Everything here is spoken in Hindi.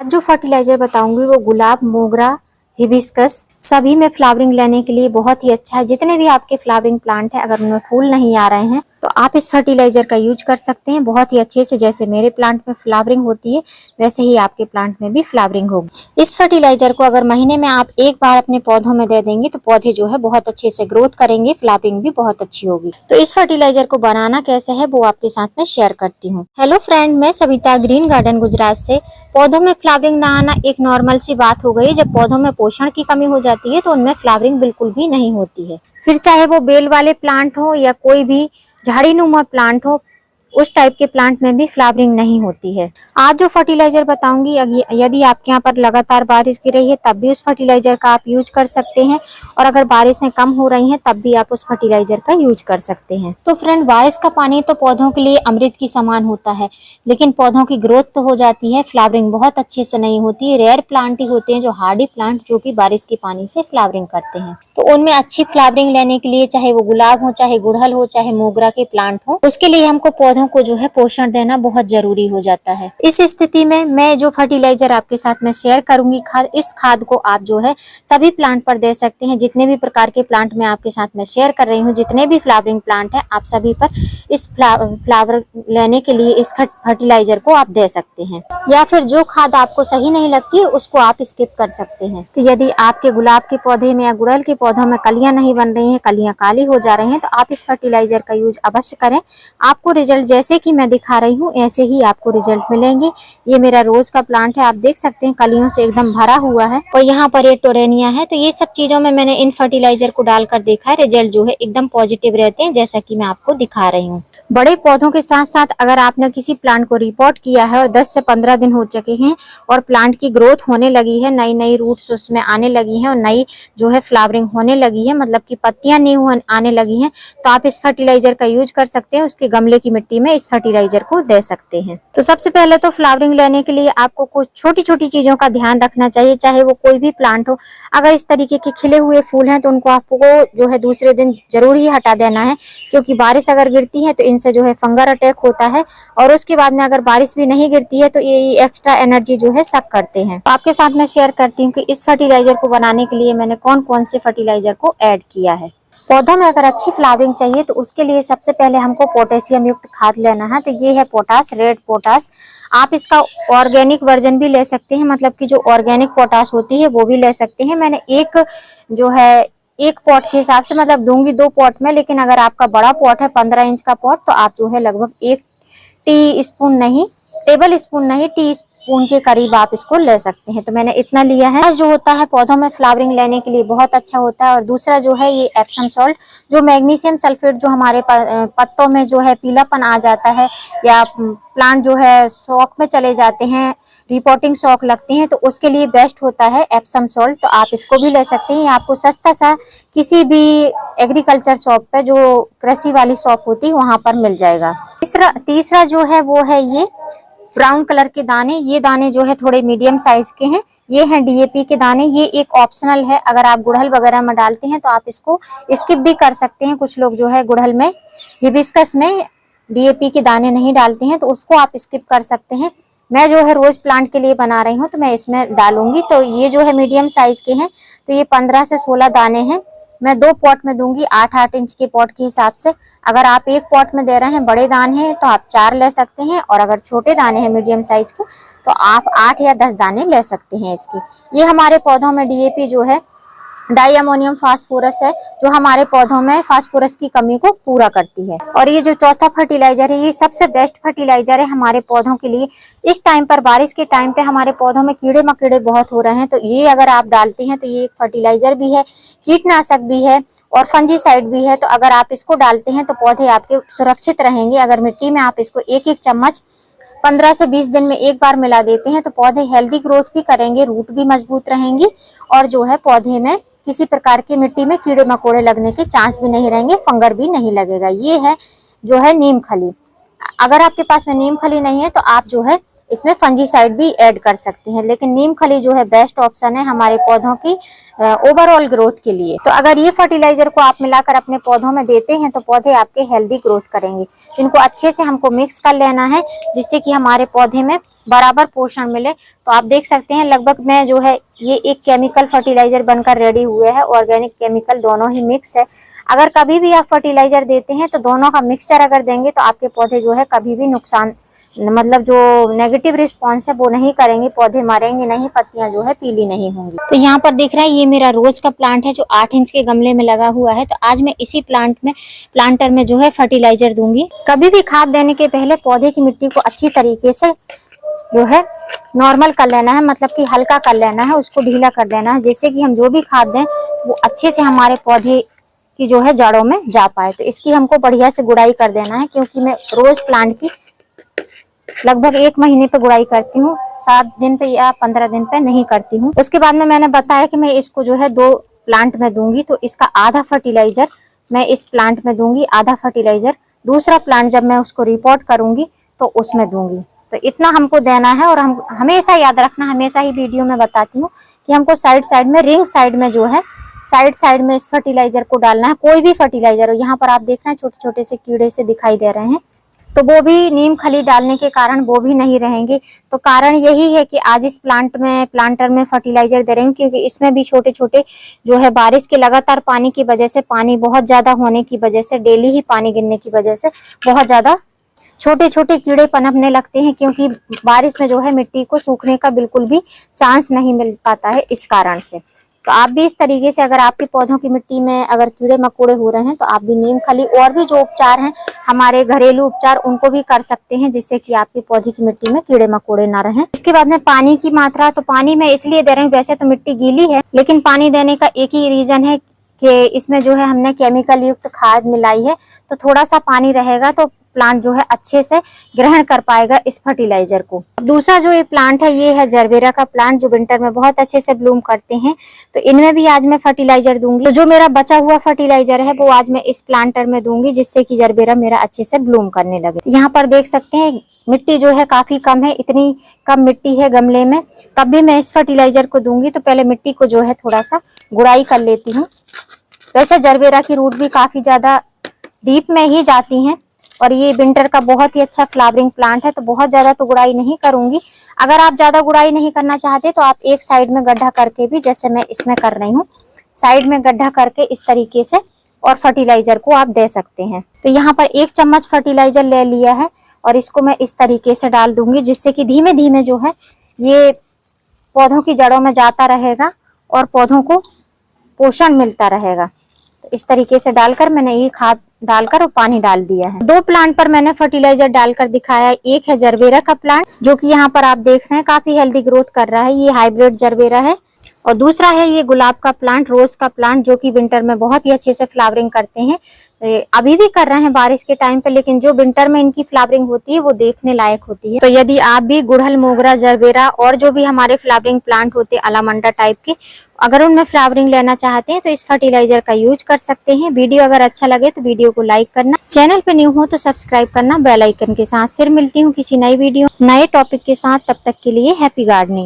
आज जो फर्टिलाइजर बताऊंगी वो गुलाब, मोगरा, हिबिस्कस सभी में फ्लावरिंग लेने के लिए बहुत ही अच्छा है। जितने भी आपके फ्लावरिंग प्लांट है, अगर उनमें फूल नहीं आ रहे हैं तो आप इस फर्टिलाइजर का यूज कर सकते हैं बहुत ही अच्छे से। जैसे मेरे प्लांट में फ्लावरिंग होती है वैसे ही आपके प्लांट में भी फ्लावरिंग होगी। इस फर्टिलाइजर को अगर महीने में आप एक बार अपने पौधों में दे देंगे तो पौधे जो है बहुत अच्छे से ग्रोथ करेंगे, फ्लावरिंग भी बहुत अच्छी होगी। तो इस फर्टिलाइजर को बनाना कैसे है वो आपके साथ में शेयर करती हूँ। हेलो फ्रेंड, मैं सविता ग्रीन गार्डन गुजरात से। पौधों में फ्लावरिंग ना आना एक नॉर्मल सी बात हो गई। जब पौधों में पोषण की कमी हो जाती है तो उनमें फ्लावरिंग बिल्कुल भी नहीं होती है। फिर चाहे वो बेल वाले प्लांट हो या कोई भी झाड़ीनुमा प्लांट हो, उस टाइप के प्लांट में भी फ्लावरिंग नहीं होती है। आज जो फर्टिलाइजर बताऊंगी, यदि आपके यहाँ पर लगातार बारिश गिर रही है तब भी उस फर्टिलाइजर का आप यूज कर सकते हैं, और अगर बारिशें कम हो रही हैं तब भी आप उस फर्टिलाइजर का यूज कर सकते हैं। तो फ्रेंड, बारिश का पानी तो पौधों के लिए अमृत की समान होता है, लेकिन पौधों की ग्रोथ तो हो जाती है, फ्लावरिंग बहुत अच्छे से नहीं होती है। रेयर प्लांट ही होते हैं जो हार्डी प्लांट, जो कि बारिश के पानी से फ्लावरिंग करते हैं। तो उनमें अच्छी फ्लावरिंग लेने के लिए, चाहे वो गुलाब हो, चाहे गुड़हल हो, चाहे मोगरा के प्लांट हो, उसके लिए हमको पौधों को जो है पोषण देना बहुत जरूरी हो जाता है। इस स्थिति में मैं जो फर्टिलाइजर आपके साथ में शेयर करूंगी खाद, इस खाद को आप जो है सभी प्लांट पर दे सकते हैं। जितने भी प्रकार के प्लांट मैं आपके साथ में शेयर कर रही हूँ, जितने भी फ्लावरिंग प्लांट है, आप सभी पर इस फ्लावर लेने के लिए इस फर्टिलाइजर को आप दे सकते हैं। या फिर जो खाद आपको सही नहीं लगती है उसको आप स्किप कर सकते हैं। तो यदि आपके गुलाब के पौधे में या गुड़हल के पौधों में कलियां नहीं बन रही हैं, कलियां काली हो जा रही हैं, तो आप इस फर्टिलाइजर का यूज अवश्य करें। आपको रिजल्ट जैसे कि मैं दिखा रही हूँ ऐसे ही आपको रिजल्ट मिलेंगे। ये मेरा रोज का प्लांट है, आप देख सकते हैं कलियों से एकदम भरा हुआ है, और यहाँ पर ये टोरेनिया है। तो ये सब चीजों में मैंने इन फर्टिलाइजर को डालकर देखा है, रिजल्ट जो है एकदम पॉजिटिव रहते हैं, जैसा कि मैं आपको दिखा रही हूँ। बड़े पौधों के साथ साथ अगर आपने किसी प्लांट को रिपोर्ट किया है और 10 से 15 दिन हो चुके हैं और प्लांट की ग्रोथ होने लगी है, नई नई रूट्स उसमें आने लगी हैं और नई जो है फ्लावरिंग होने लगी है, मतलब कि पत्तियां न्यू आने लगी हैं, तो आप इस फर्टिलाइजर का यूज कर सकते हैं। उसके गमले की मिट्टी में इस फर्टिलाइजर को दे सकते हैं। तो सबसे पहले तो फ्लावरिंग लेने के लिए आपको कुछ छोटी छोटी चीजों का ध्यान रखना चाहिए, चाहे वो कोई भी प्लांट हो। अगर इस तरीके के खिले हुए फूल हैं तो उनको आपको जो है दूसरे दिन जरूर ही हटा देना है, क्योंकि बारिश अगर गिरती है तो इनसे जो है फंगल अटैक होता है, और उसके बाद में अगर बारिश भी नहीं गिरती है तो ये एक्स्ट्रा एनर्जी जो है सक करते हैं। तो आपके साथ मैं शेयर करती हूँ कि इस फर्टिलाइजर को बनाने के लिए मैंने कौन कौन से फर्टिलाइजर को ऐड किया है। पौधों में अगर अच्छी फ्लावरिंग चाहिए तो उसके लिए सबसे पहले हमको पोटेशियम युक्त खाद लेना है। तो ये है पोटास, रेड पोटास। आप इसका ऑर्गेनिक वर्जन भी ले सकते हैं, मतलब कि जो ऑर्गेनिक पोटास होती है वो भी ले सकते हैं। मैंने जो है एक पॉट के हिसाब से मतलब दूंगी 2 पॉट में, लेकिन अगर आपका बड़ा पॉट है 15 इंच का पॉट, तो आप जो है लगभग 1 टी स्पून नहीं, टेबल स्पून नहीं, टी स्पून के करीब आप इसको ले सकते हैं। तो मैंने इतना लिया है। जो होता है पौधों में फ्लावरिंग लेने के लिए बहुत अच्छा होता है। और दूसरा जो है ये एप्सम सॉल्ट, जो मैग्नीशियम सल्फेट, जो हमारे पत्तों में जो है पीलापन आ जाता है या प्लांट जो है शॉक में चले जाते हैं, रिपोर्टिंग शॉक लगती हैं, तो उसके लिए बेस्ट होता है एप्सम सॉल्ट। तो आप इसको भी ले सकते हैं। आपको सस्ता सा किसी भी एग्रीकल्चर शॉप पे, जो कृषि वाली शॉप होती है, वहां पर मिल जाएगा। तीसरा जो है वो है ये ब्राउन कलर के दाने। ये दाने जो है थोड़े मीडियम साइज के हैं। ये हैं डीएपी के दाने। ये एक ऑप्शनल है, अगर आप गुड़हल वगैरह में डालते हैं तो आप इसको स्किप भी कर सकते हैं। कुछ लोग जो है गुड़हल में, हिबिस्कस में डीएपी के दाने नहीं डालते हैं, तो उसको आप स्किप कर सकते हैं। मैं जो है रोज प्लांट के लिए बना रही हूँ तो मैं इसमें डालूंगी। तो ये जो है मीडियम साइज के हैं, तो ये 15 से 16 दाने हैं। मैं 2 पॉट में दूंगी, 8-8 इंच के पॉट के हिसाब से। अगर आप 1 पॉट में दे रहे हैं, बड़े दाने हैं, तो आप 4 ले सकते हैं, और अगर छोटे दाने हैं मीडियम साइज के तो आप 8 या 10 दाने ले सकते हैं इसके। ये हमारे पौधों में डीएपी जो है डाई अमोनियम फास्फोरस है, जो हमारे पौधों में फास्फोरस की कमी को पूरा करती है। और ये जो चौथा फर्टिलाइजर है, ये सबसे बेस्ट फर्टिलाइजर है हमारे पौधों के लिए। इस टाइम पर, बारिश के टाइम पे हमारे पौधों में कीड़े मकीड़े बहुत हो रहे हैं, तो ये अगर आप डालते हैं तो ये एक फर्टिलाइजर भी है, कीटनाशक भी है और फंजीसाइड भी है। तो अगर आप इसको डालते हैं तो पौधे आपके सुरक्षित रहेंगे। अगर मिट्टी में आप इसको 1-1 चम्मच 15 से 20 दिन में एक बार मिला देते हैं तो पौधे हेल्दी ग्रोथ भी करेंगे, रूट भी मजबूत रहेंगी, और जो है पौधे में किसी प्रकार की मिट्टी में कीड़े मकोड़े लगने के चांस भी नहीं रहेंगे, फंगर भी नहीं लगेगा। ये है जो है नीम खली। अगर आपके पास में नीम खली नहीं है तो आप जो है इसमें फंजीसाइड भी ऐड कर सकते हैं, लेकिन नीम खली जो है बेस्ट ऑप्शन है हमारे पौधों की ओवरऑल ग्रोथ के लिए। तो अगर ये फर्टिलाइजर को आप मिलाकर अपने पौधों में देते हैं तो पौधे आपके हेल्दी ग्रोथ करेंगे। इनको अच्छे से हमको मिक्स कर लेना है जिससे कि हमारे पौधे में बराबर पोषण मिले। तो आप देख सकते हैं लगभग मैं जो है ये एक केमिकल फर्टिलाइजर बनकर रेडी हुए है, ऑर्गेनिक केमिकल दोनों ही मिक्स है। अगर कभी भी आप फर्टिलाइजर देते हैं तो दोनों का मिक्सचर अगर देंगे तो आपके पौधे जो है कभी भी नुकसान मतलब जो नेगेटिव रिस्पॉन्स है वो नहीं करेंगे, पौधे मरेंगे नहीं, पत्तियां जो है पीली नहीं होंगी। तो यहाँ पर देख रहे हैं ये मेरा रोज का प्लांट है जो 8 इंच के गमले में लगा हुआ है। तो आज मैं इसी प्लांटर में जो है फर्टिलाइजर दूंगी। कभी भी खाद देने के पहले पौधे की मिट्टी को अच्छी तरीके से जो है नॉर्मल कर लेना है, मतलब कि हल्का कर लेना है, उसको ढीला कर देना है, जिससे कि हम जो भी खाद दें वो अच्छे से हमारे पौधे की जो है जड़ों में जा पाए। तो इसकी हमको बढ़िया से गुड़ाई कर देना है, क्योंकि मैं रोज प्लांट की लगभग 1 महीने पे गुड़ाई करती हूँ, 7 दिन पे या 15 दिन पे नहीं करती हूँ। उसके बाद में मैंने बताया कि मैं इसको जो है 2 प्लांट में दूंगी, तो इसका आधा फर्टिलाइजर मैं इस प्लांट में दूंगी, आधा फर्टिलाइजर दूसरा प्लांट जब मैं उसको रिपोर्ट करूंगी तो उसमें दूंगी। तो इतना हमको देना है। और हम हमेशा याद रखना, हमेशा ही वीडियो में बताती हूँ कि हमको साइड में रिंग साइड में जो है साइड में इस फर्टिलाइजर को डालना है। कोई भी फर्टिलाइजर हो, यहाँ पर आप देख रहे हैं छोटे छोटे से कीड़े से दिखाई दे रहे हैं, तो वो भी नीम खली डालने के कारण वो भी नहीं रहेंगे। तो कारण यही है कि आज इस प्लांटर में फर्टिलाइजर दे रही हूँ, क्योंकि इसमें भी छोटे छोटे जो है बारिश के लगातार पानी की वजह से, पानी बहुत ज्यादा होने की वजह से, डेली ही पानी गिरने की वजह से बहुत ज्यादा छोटे छोटे कीड़े पनपने लगते हैं, क्योंकि बारिश में जो है मिट्टी को सूखने का बिल्कुल भी चांस नहीं मिल पाता है इस कारण से। तो आप भी इस तरीके से, अगर आपके पौधों की मिट्टी में अगर कीड़े मकोड़े हो रहे हैं तो आप भी नीम खली और भी जो उपचार हैं हमारे घरेलू उपचार उनको भी कर सकते हैं, जिससे कि आपके पौधे की मिट्टी में कीड़े मकोड़े ना रहें। इसके बाद में पानी की मात्रा, तो पानी मैं इसलिए दे रही हूँ, वैसे तो मिट्टी गीली है लेकिन पानी देने का एक ही रीजन है कि इसमें जो है हमने केमिकल युक्त खाद मिलाई है, तो थोड़ा सा पानी रहेगा तो प्लांट जो है अच्छे से ग्रहण कर पाएगा इस फर्टिलाइजर को। दूसरा जो ये प्लांट है ये है जरबेरा का प्लांट, जो विंटर में बहुत अच्छे से ब्लूम करते हैं। तो इनमें भी आज मैं फर्टिलाइजर दूंगी। तो जो मेरा बचा हुआ फर्टिलाइजर है वो आज मैं इस प्लांटर में दूंगी, जिससे कि जरबेरा मेरा अच्छे से ब्लूम करने लगे। यहाँ पर देख सकते हैं मिट्टी जो है काफी कम है, इतनी कम मिट्टी है गमले में, तब भी मैं इस फर्टिलाइजर को दूंगी। तो पहले मिट्टी को जो है थोड़ा सा गुड़ाई कर लेती हूँ। वैसे जरबेरा की रूट भी काफी ज्यादा डीप में ही जाती हैं, और ये विंटर का बहुत ही अच्छा फ्लावरिंग प्लांट है, तो बहुत ज्यादा तो गुड़ाई नहीं करूंगी। अगर आप ज्यादा गुड़ाई नहीं करना चाहते तो आप एक साइड में गड्ढा करके भी, जैसे मैं इसमें कर रही हूँ, साइड में गड्ढा करके इस तरीके से और फर्टिलाइजर को आप दे सकते हैं। तो यहाँ पर 1 चम्मच फर्टिलाइजर ले लिया है और इसको मैं इस तरीके से डाल दूंगी, जिससे कि धीमे धीमे जो है ये पौधों की जड़ों में जाता रहेगा और पौधों को पोषण मिलता रहेगा। तो इस तरीके से डालकर मैंने ये खाद डालकर और पानी डाल दिया है। 2 प्लांट पर मैंने फर्टिलाइजर डालकर दिखाया। एक है जरबेरा का प्लांट, जो कि यहाँ पर आप देख रहे हैं काफी हेल्दी ग्रोथ कर रहा है, ये हाइब्रिड जरबेरा है। और दूसरा है ये गुलाब का प्लांट, रोज का प्लांट, जो कि विंटर में बहुत ही अच्छे से फ्लावरिंग करते हैं। अभी भी कर रहे हैं बारिश के टाइम पे, लेकिन जो विंटर में इनकी फ्लावरिंग होती है वो देखने लायक होती है। तो यदि आप भी गुड़हल, मोगरा, जरबेरा और जो भी हमारे फ्लावरिंग प्लांट होते हैं अलामंडा टाइप के, अगर उनमें फ्लावरिंग लेना चाहते हैं तो इस फर्टिलाइजर का यूज कर सकते हैं। वीडियो अगर अच्छा लगे तो वीडियो को लाइक करना, चैनल पे न्यू हो तो सब्सक्राइब करना बेल आइकन के साथ। फिर मिलती हूँ किसी नई वीडियो नए टॉपिक के साथ, तब तक के लिए हैप्पी गार्डनिंग।